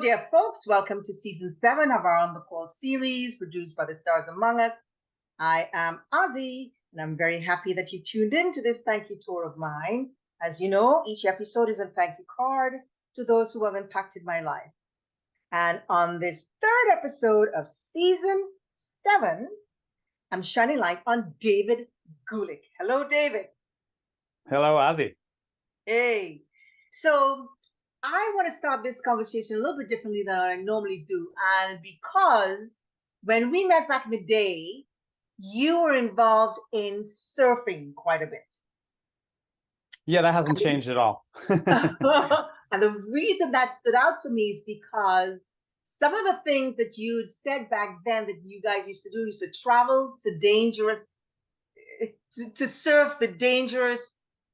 dear folks. Welcome to season 7 of our On the Call series produced by the Stars Among Us. I am Ozzy, and I'm very happy that you tuned in to this thank you tour of mine. As you know, each episode is a thank you card to those who have impacted my life. And on this third episode of season 7, I'm shining light on David Gulick. Hello, David. Hello, Ozzy. Hey. So I want to start this conversation a little bit differently than I normally do. And because when we met back in the day, you were involved in surfing quite a bit. Yeah, that hasn't changed at all. And the reason that stood out to me is because some of the things that you'd said back then that you guys used to do, used to travel to dangerous, to surf the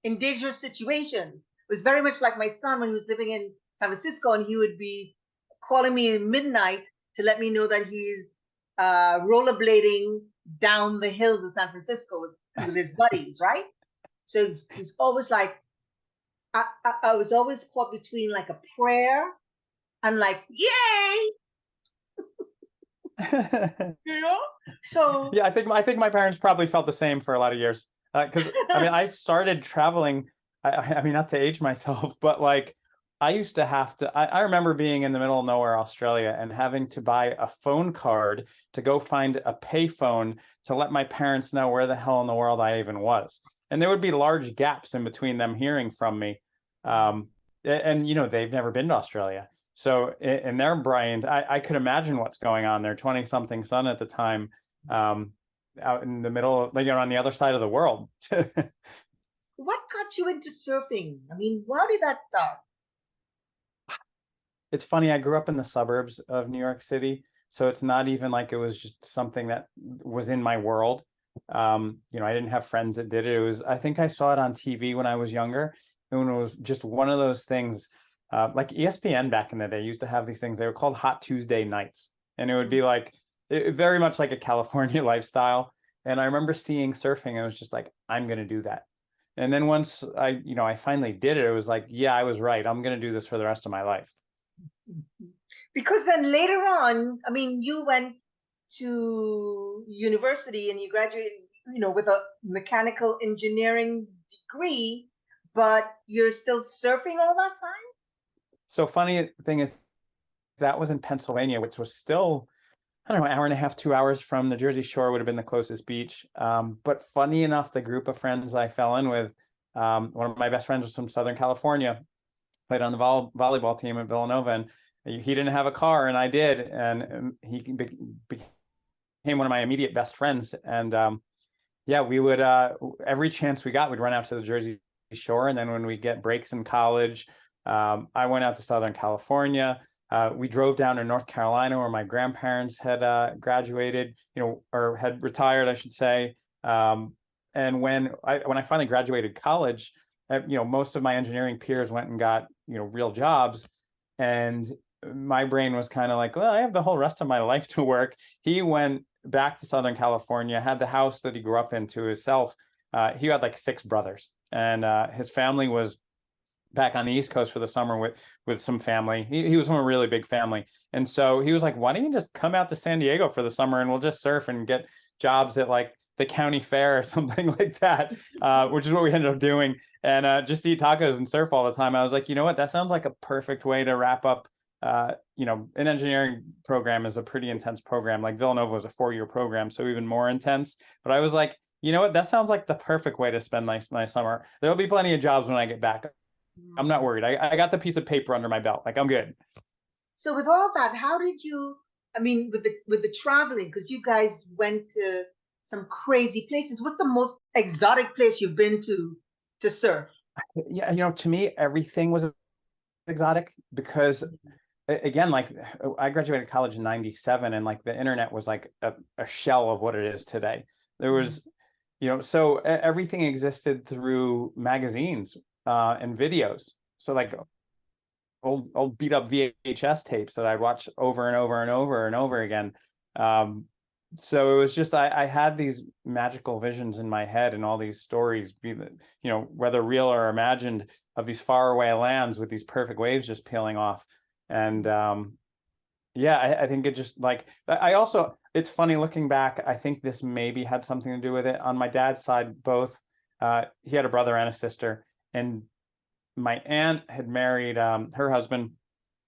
in dangerous situations. It was very much like my son when he was living in San Francisco, and he would be calling me at midnight to let me know that he's rollerblading down the hills of San Francisco with his buddies, right? So he's always like, I was always caught between like a prayer and like, yay! You know? So yeah, I think my parents probably felt the same for a lot of years. Because I mean, I started traveling. I mean, not to age myself, but like I used to have to. I remember being in the middle of nowhere, Australia, and having to buy a phone card to go find a payphone to let my parents know where the hell in the world I even was. And there would be large gaps in between them hearing from me. And you know, they've never been to Australia. So in their brain, I could imagine what's going on. Their 20-something son at the time, out in the middle, you know, on the other side of the world. what got you into surfing? I mean, how did that start? It's funny, I grew up in the suburbs of New York City, so it's not even like it was just something that was in my world. You know, I didn't have friends that did it. It was, I think I saw it on TV when I was younger, and when it was just one of those things, like ESPN back in the day used to have these things. They were called Hot Tuesday nights, and it would be like very much like a California lifestyle. And I remember seeing surfing, and it was just like, I'm going to do that. And then once I finally did it, it was like, yeah, I was right. I'm going to do this for the rest of my life. Because then later on, I mean, you went to university and you graduated, you know, with a mechanical engineering degree, but you're still surfing all that time? So funny thing is, that was in Pennsylvania, which was still, I don't know, an hour and a half, 2 hours from the Jersey Shore would have been the closest beach. But funny enough, the group of friends I fell in with, one of my best friends was from Southern California, played on the volleyball team at Villanova, and he didn't have a car and I did. And he became one of my immediate best friends. And yeah, we would, every chance we got, we'd run out to the Jersey Shore. And then when we get breaks in college, I went out to Southern California. We drove down to North Carolina where my grandparents had graduated, you know, or had retired, I should say. And when I finally graduated college, you know, most of my engineering peers went and got, you know, real jobs. And my brain was kind of like, well, I have the whole rest of my life to work. He went back to Southern California, had the house that he grew up in to himself. He had like 6 brothers, and his family was back on the East Coast for the summer with some family. He was from a really big family. And so he was like, why don't you just come out to San Diego for the summer and we'll just surf and get jobs at like the county fair or something like that, which is what we ended up doing, and just eat tacos and surf all the time. I was like, you know what, that sounds like a perfect way to wrap up. You know, an engineering program is a pretty intense program. Like Villanova was a 4-year program, so even more intense. But I was like, you know what, that sounds like the perfect way to spend my summer. There'll be plenty of jobs when I get back. I'm not worried. I got the piece of paper under my belt. Like, I'm good. So with all that, how did you, I mean, with the traveling, because you guys went to some crazy places. What's the most exotic place you've been to surf? Yeah, you know, to me, everything was exotic because, again, like I graduated college in '97, and like the internet was like a shell of what it is today. There was, you know, so everything existed through magazines and videos. So like old beat up VHS tapes that I'd watch over and over and over and over again. So it was just, I had these magical visions in my head and all these stories, you know, whether real or imagined, of these faraway lands with these perfect waves just peeling off. And yeah, I think it just like, I also, it's funny looking back, I think this maybe had something to do with it. On my dad's side, both, he had a brother and a sister, and my aunt had married, her husband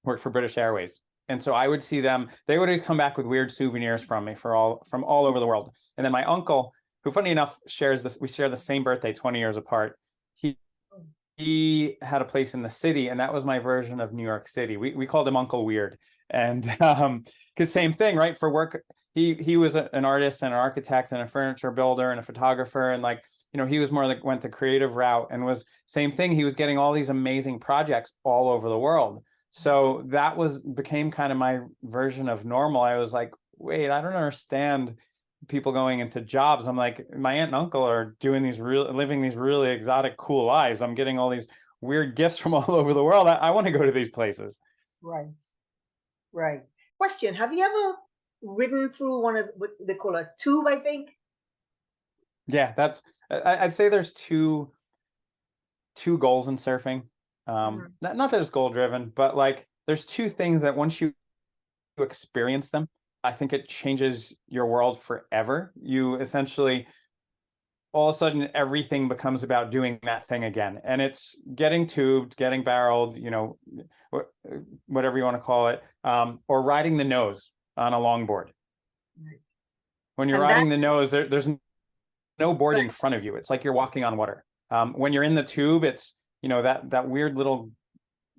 worked for British Airways. And so I would see them, they would always come back with weird souvenirs from me from all over the world. And then my uncle, who funny enough shares this, we share the same birthday, 20 years apart. He had a place in the city, and that was my version of New York City. We called him Uncle Weird. And because same thing, right? For work, he was an artist and an architect and a furniture builder and a photographer, and like, you know, he was more like went the creative route, and was same thing. He was getting all these amazing projects all over the world. So that became kind of my version of normal. I was like, wait, I don't understand people going into jobs. I'm like, my aunt and uncle are doing living these really exotic, cool lives. I'm getting all these weird gifts from all over the world. I want to go to these places. Right. Right. Question: have you ever ridden through one of what they call a tube, I think? Yeah, I'd say there's two goals in surfing. Not that it's goal driven, but like there's two things that once you experience them, I think it changes your world forever. You essentially, all of a sudden, everything becomes about doing that thing again. And it's getting tubed, getting barreled, you know, whatever you want to call it, or riding the nose on a longboard. When you're riding the nose, there's no board in front of you. It's like you're walking on water. When you're in the tube, it's, you know, that weird little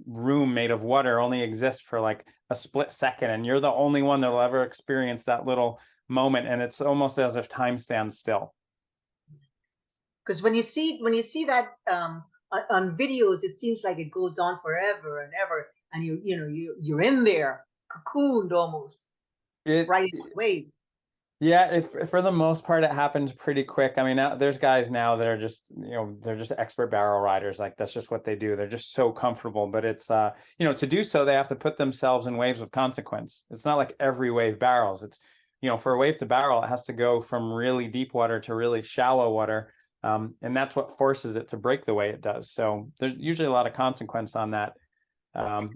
room made of water only exists for like a split second, and you're the only one that'll ever experience that little moment, and it's almost as if time stands still. Because when you see that on videos, it seems like it goes on forever and ever, and you're in there, cocooned almost, right away. Yeah, for the most part, it happens pretty quick. I mean, there's guys now that are just, you know, they're just expert barrel riders. Like that's just what they do. They're just so comfortable. But it's, you know, to do so, they have to put themselves in waves of consequence. It's not like every wave barrels. It's, you know, for a wave to barrel, it has to go from really deep water to really shallow water. And that's what forces it to break the way it does. So there's usually a lot of consequence on that.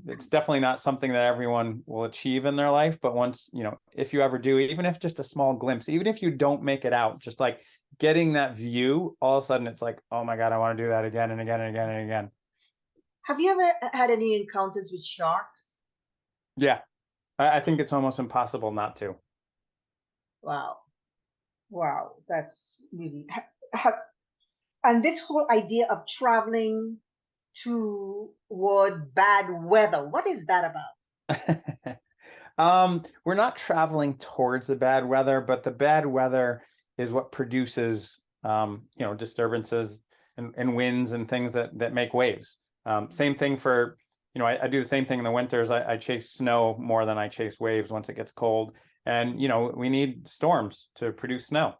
It's definitely not something that everyone will achieve in their life, but once, you know, if you ever do, even if just a small glimpse, even if you don't make it out, just like getting that view, all of a sudden it's like, oh my God, I want to do that again and again and again and again. Have you ever had any encounters with sharks? Yeah, I think it's almost impossible not to. Wow, that's really, and this whole idea of traveling toward bad weather, what is that about? We're not traveling towards the bad weather, but the bad weather is what produces, you know, disturbances and winds and things that make waves. Same thing for, you know, I do the same thing in the winters. I chase snow more than I chase waves once it gets cold. And, you know, we need storms to produce snow.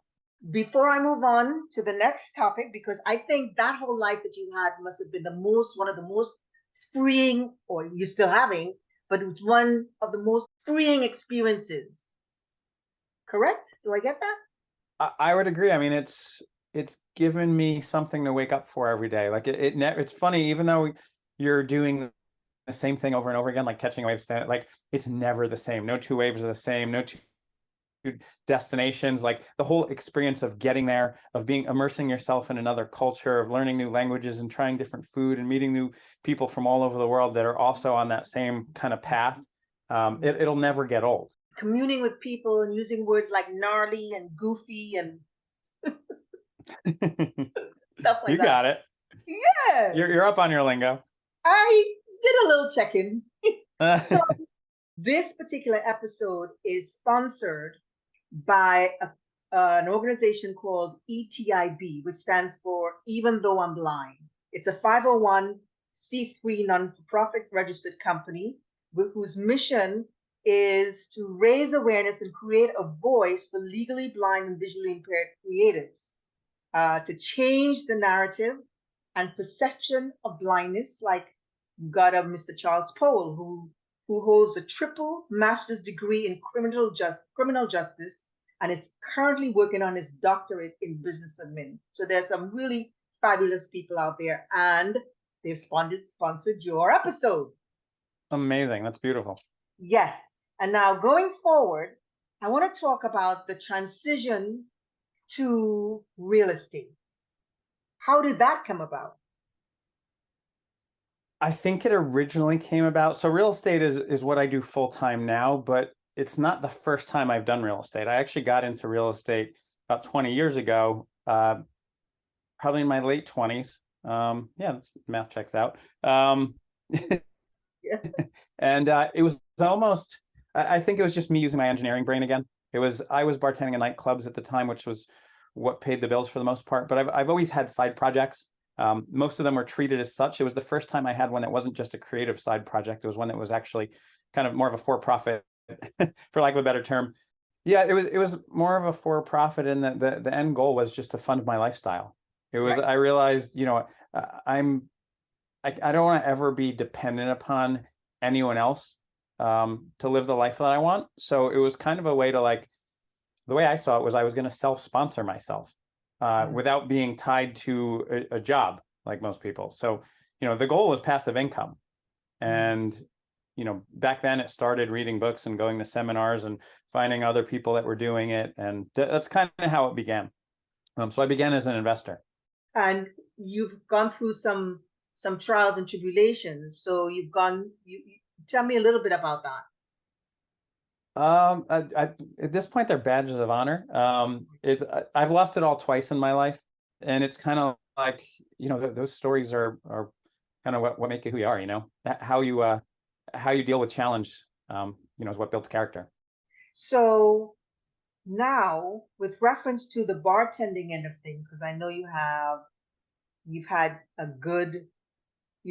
Before I move on to the next topic, because I think that whole life that you had must have been one of the most freeing, or you're still having, but it's one of the most freeing experiences. Correct? Do I get that? I would agree. I mean, it's given me something to wake up for every day. Like it's funny, even though you're doing the same thing over and over again, like catching a wave, like it's never the same. No two waves are the same. No two destinations, like the whole experience of getting there, of immersing yourself in another culture, of learning new languages and trying different food and meeting new people from all over the world that are also on that same kind of path. It'll never get old. Communing with people and using words like gnarly and goofy and stuff like you that. Got it. Yeah. You're up on your lingo. I did a little check-in. So this particular episode is sponsored by an organization called ETIB, which stands for Even Though I'm Blind. It's a 501c3 non-profit registered company whose mission is to raise awareness and create a voice for legally blind and visually impaired creatives, to change the narrative and perception of blindness, like you got a Mr. Charles Powell, who holds a triple master's degree in criminal justice, and is currently working on his doctorate in business admin. So there's some really fabulous people out there, and they've sponsored your episode. Amazing. That's beautiful. Yes. And now going forward, I want to talk about the transition to real estate. How did that come about? I think it originally came about. So real estate is what I do full time now, but it's not the first time I've done real estate. I actually got into real estate about 20 years ago, probably in my late 20s. Yeah, that's, math checks out. Yeah. And it was almost, I think it was just me using my engineering brain again. I was bartending in nightclubs at the time, which was what paid the bills for the most part. But I've always had side projects. Most of them were treated as such. It was the first time I had one that wasn't just a creative side project. It was one that was actually kind of more of a for-profit, for lack of a better term. Yeah, it was more of a for-profit, and the end goal was just to fund my lifestyle. It was, right. I realized, you know, I don't want to ever be dependent upon anyone else to live the life that I want. So it was kind of a way to, like, the way I saw it was I was going to self-sponsor myself without being tied to a job like most people. So, you know, the goal was passive income. And, you know, back then it started reading books and going to seminars and finding other people that were doing it. And that's kind of how it began. So I began as an investor. And you've gone through some trials and tribulations. So you tell me a little bit about that. At this point, they're badges of honor. I've lost it all twice in my life, and it's kind of like, you know, those stories are kind of what make you who you are. You know, how you deal with challenge, you know, is what builds character. So now, with reference to the bartending end of things, because I know you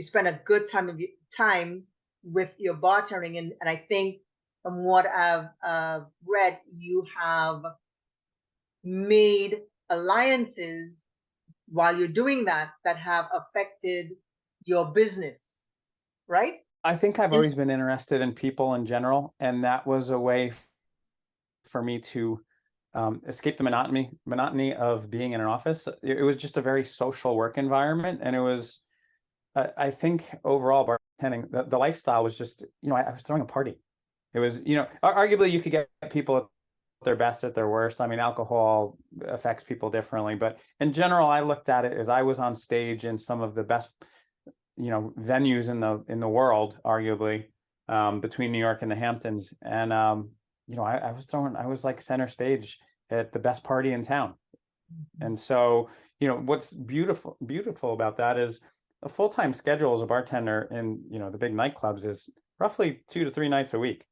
spent a good time with your bartending, and I think from what I've read, you have made alliances while you're doing that have affected your business, right? I think I've always been interested in people in general, and that was a way for me to escape the monotony of being in an office. It was just a very social work environment, and it was, I think overall bartending, the lifestyle was just, you know, I was throwing a party. It was, you know, arguably you could get people at their best, at their worst. I mean, alcohol affects people differently, but in general, I looked at it as I was on stage in some of the best, you know, venues in the world, arguably, between New York and the Hamptons. And, you know, I was like center stage at the best party in town. And so, you know, what's beautiful about that is a full-time schedule as a bartender in, you know, the big nightclubs is roughly 2 to 3 nights a week.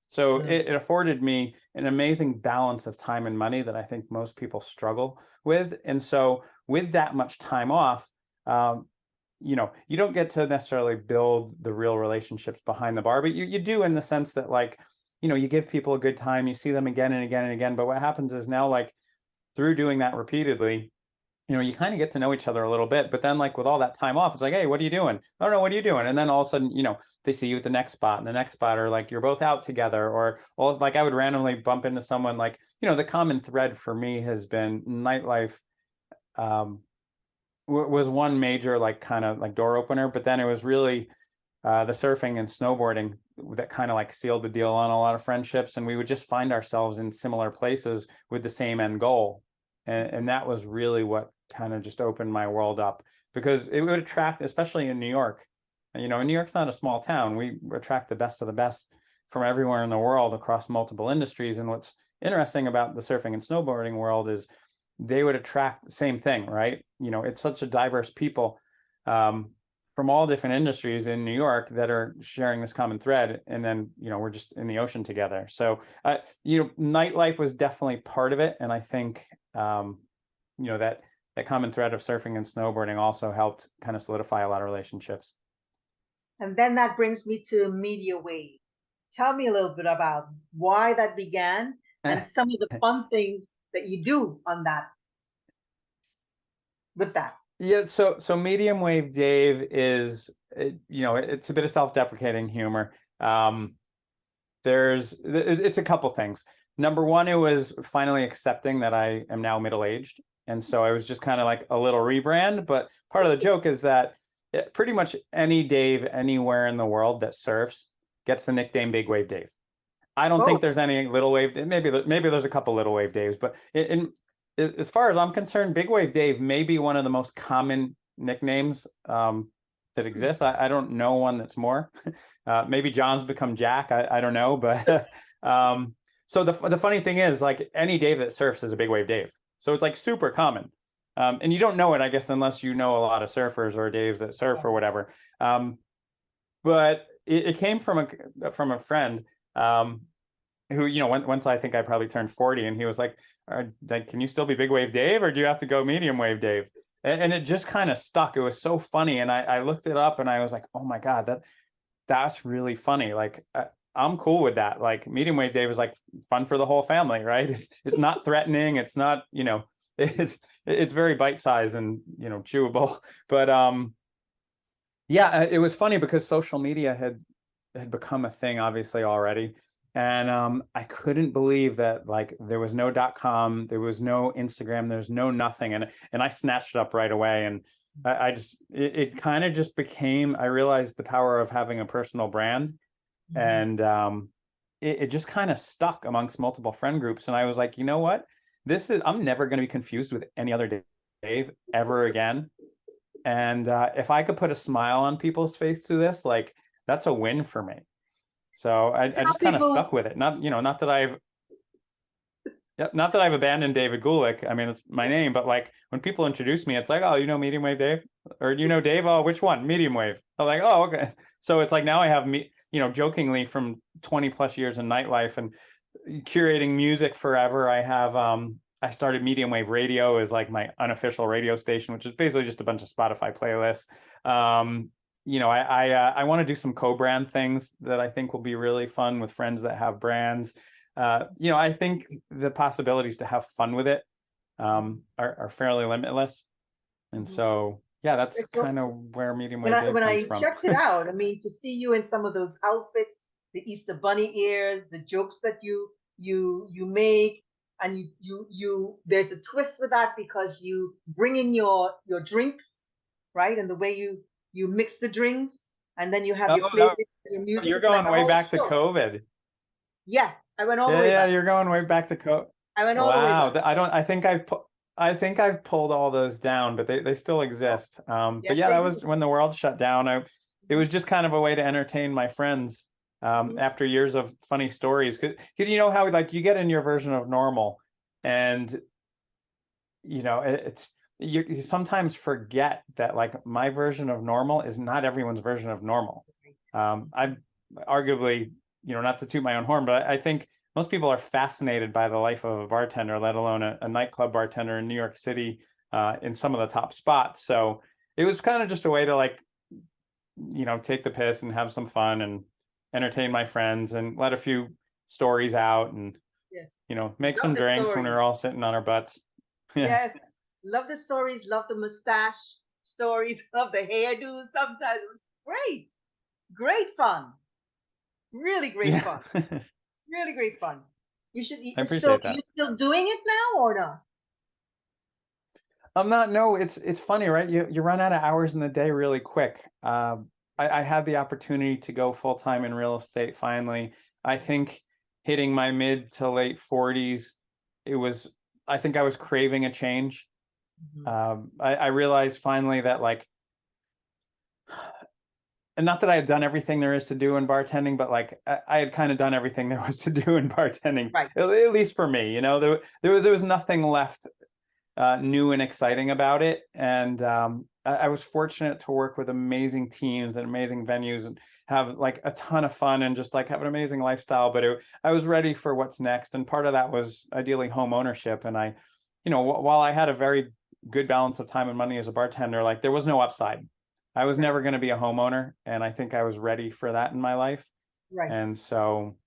So it afforded me an amazing balance of time and money that I think most people struggle with. And so with that much time off, you know, you don't get to necessarily build the real relationships behind the bar, but you do, in the sense that, like, you know, you give people a good time, you see them again and again and again. But what happens is now, like, through doing that repeatedly, you know, you kind of get to know each other a little bit. But then, like, with all that time off, it's like, hey, what are you doing? I don't know, what are you doing? And then all of a sudden, you know, they see you at the next spot and the next spot, or like you're both out together, or like I would randomly bump into someone. Like, you know, the common thread for me has been nightlife was one major, like, kind of like door opener. But then it was really the surfing and snowboarding that kind of like sealed the deal on a lot of friendships. And we would just find ourselves in similar places with the same end goal. And that was really what kind of just opened my world up, because it would attract, especially in New York. You know, New York's not a small town. We attract the best of the best from everywhere in the world across multiple industries. And what's interesting about the surfing and snowboarding world is they would attract the same thing, right? You know, it's such a diverse people from all different industries in New York that are sharing this common thread. And then, you know, we're just in the ocean together. So, you know, nightlife was definitely part of it. And I think, you know, that common thread of surfing and snowboarding also helped kind of solidify a lot of relationships. And then that brings me to Media Wave. Tell me a little bit about why that began and some of the fun things that you do on that, with that. Yeah, so Medium Wave Dave is, you know, it's a bit of self-deprecating humor. It's a couple things. Number one, it was finally accepting that I am now middle-aged. And so I was just kind of like a little rebrand. But part of the joke is that, pretty much any Dave anywhere in the world that surfs gets the nickname Big Wave Dave. I don't think Oh, there's any little wave. Maybe there's a couple little wave Daves, but as far as I'm concerned, Big Wave Dave may be one of the most common nicknames that exists. I don't know one that's more. Maybe John's become Jack. I don't know, but so the funny thing is, like, any Dave that surfs is a Big Wave Dave. So it's like super common. And you don't know it, I guess, unless you know a lot of surfers or Daves that surf or whatever. But it came from a friend who, you know, once I think I probably turned 40, and he was like, can you still be Big Wave Dave, or do you have to go Medium Wave Dave? And it just kind of stuck. It was so funny. And I looked it up and I was like, oh my God, that's really funny. Like, I'm cool with that. Like, Medium Wave Dave is like fun for the whole family, right? It's not threatening. It's not, you know, it's very bite-sized and, you know, chewable. But yeah, it was funny because social media had become a thing, obviously, already. And I couldn't believe that, like, there was no .com, there was no Instagram, there's no nothing. And I snatched it up right away. And I just, it kind of just became, I realized the power of having a personal brand. And it just kind of stuck amongst multiple friend groups. And I was like, you know what? I'm never going to be confused with any other Dave ever again. And if I could put a smile on people's face through this, like, that's a win for me. So I just kind of stuck with it. Not that I've abandoned David Gulick. I mean, it's my name, but like, when people introduce me, it's like, oh, you know Medium Wave Dave? Or you know Dave? Oh, which one? Medium Wave. I'm like, oh, okay. So it's like, now I have me, you know, jokingly, from 20 plus years in nightlife and curating music forever, I have I started Medium Wave Radio as like my unofficial radio station, which is basically just a bunch of Spotify playlists. You know, I want to do some co-brand things that I think will be really fun with friends that have brands. You know, I think the possibilities to have fun with it are fairly limitless. And so, yeah, that's kind of where Medium Wave Dave when comes I from. checked it out, I mean, to see you in some of those outfits, the Easter Bunny ears, the jokes that you make, and there's a twist with that because you bring in your drinks, right? And the way you mix the drinks, and then you have your Oh, no, playlist, your music. you're It's like going a way whole back to show. COVID. Yeah, I went all the Yeah, way yeah, back. you're going way back to I went all the way Wow. back. I think I've pulled all those down, but they still exist. But Yes, yeah, they that do. was when the world shut down. It was just kind of a way to entertain my friends after years of funny stories. Because you know how, like, you get in your version of normal, and you know, you sometimes forget that, like, my version of normal is not everyone's version of normal. I'm arguably, you know, not to toot my own horn, but I think most people are fascinated by the life of a bartender, let alone a nightclub bartender in New York City, in some of the top spots. So it was kind of just a way to, like, you know, take the piss and have some fun and entertain my friends and let a few stories out and, Yes. you know, make Love some the drinks when stories. we're all sitting on our butts. Yeah. Yes. Love the stories, love the mustache stories, love the hairdos. Sometimes it was great. Great fun. Really great Yeah. fun. Really great fun. I So appreciate that. you still doing it now or not? I'm not. No, it's funny, right? You run out of hours in the day really quick. I had the opportunity to go full time in real estate finally. I think hitting my mid to late 40s, I think I was craving a change. I realized finally that, like, and not that I had done everything there is to do in bartending, but like, I had kind of done everything there was to do in bartending, Right. at least for me. You know, there was nothing left new and exciting about it. And I was fortunate to work with amazing teams and amazing venues and have, like, a ton of fun and just, like, have an amazing lifestyle. But I was ready for what's next. And part of that was ideally home ownership. And you know, while I had a very good balance of time and money as a bartender, like, there was no upside. I was never going to be a homeowner. And I think I was ready for that in my life. Right. And so,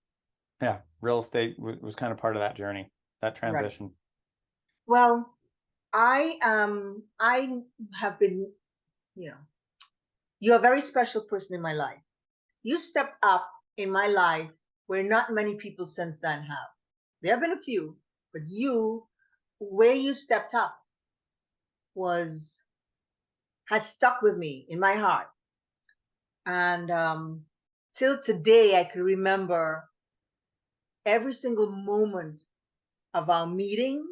yeah, real estate was kind of part of that journey, that Right. transition. Well, I have been, you know, you're a very special person in my life. You stepped up in my life where not many people since then have. There have been a few, but where you stepped up was has stuck with me in my heart. And till today, I can remember every single moment of our meeting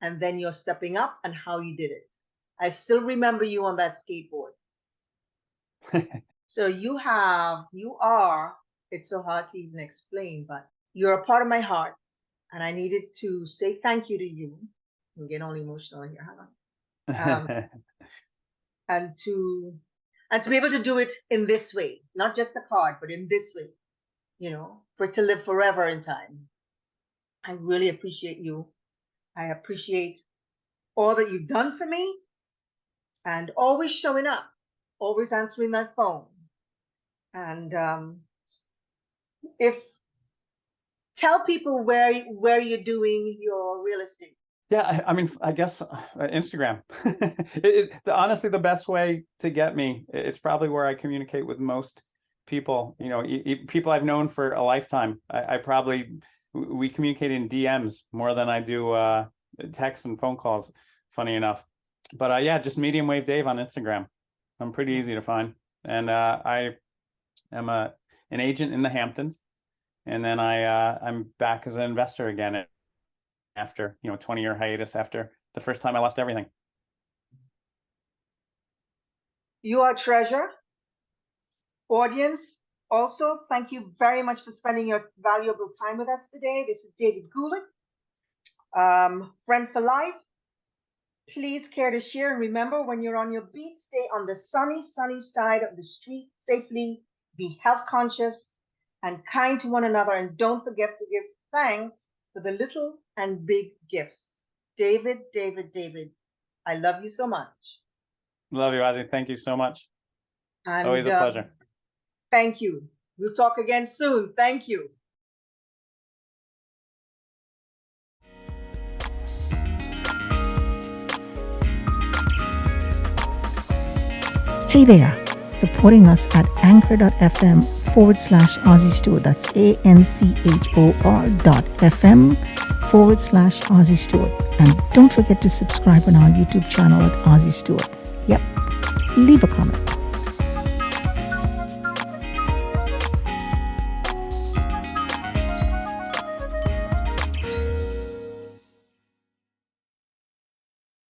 and then you're stepping up and how you did it. I still remember you on that skateboard. So you are, it's so hard to even explain, but you're a part of my heart. And I needed to say thank you to you. I'm getting all emotional here. Hang on. And to be able to do it in this way, not just a card, but in this way, for it to live forever in time. I really appreciate you. I appreciate all that you've done for me and always showing up, always answering that phone. And tell people where you're doing your real estate. Yeah, I mean, I guess Instagram. Honestly, the best way to get me, it's probably where I communicate with most people. People I've known for a lifetime. We communicate in DMs more than I do texts and phone calls, funny enough. But yeah, just Medium Wave Dave on Instagram. I'm pretty easy to find. And I am an agent in the Hamptons. And then I'm back as an investor again after 20-year hiatus after the first time I lost everything. You are a treasure. Audience, also, thank you very much for spending your valuable time with us today. This is David Gulick, friend for life. Please care to share, and remember, when you're on your beat, stay on the sunny side of the street safely, be health conscious and kind to one another, and don't forget to give thanks for the little and big gifts. David, I love you so much. Love you, Ozzy. Thank you so much. And, always a pleasure. Thank you. We'll talk again soon. Thank you. Hey there, supporting us at anchor.fm/Aussie Stewart. That's ANCHOR.FM/Aussie Stewart. And don't forget to subscribe on our YouTube channel at Aussie Stewart. Yep, leave a comment.